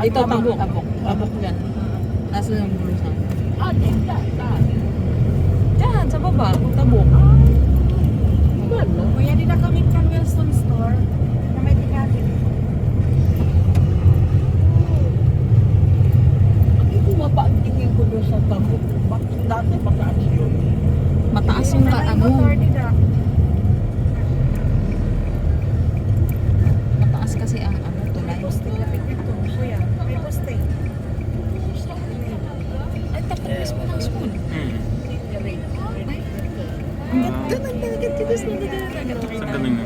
Ito, tabok. Tabok yan. Nasa yung bulsa. Diyan, sa baba. Tabok. Kuya, di na kami kan Wilson store na may tikatin. Hindi ko mapatingin ko doon sa tabok. Bakit dati mataas yun? Mataas yung ano. Mataas kasi ang ano, tulay. Posting na ito, kuya. May posting. Ay, tapos mo ng spoon. Sa galing na.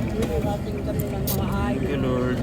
Thank you, Lord.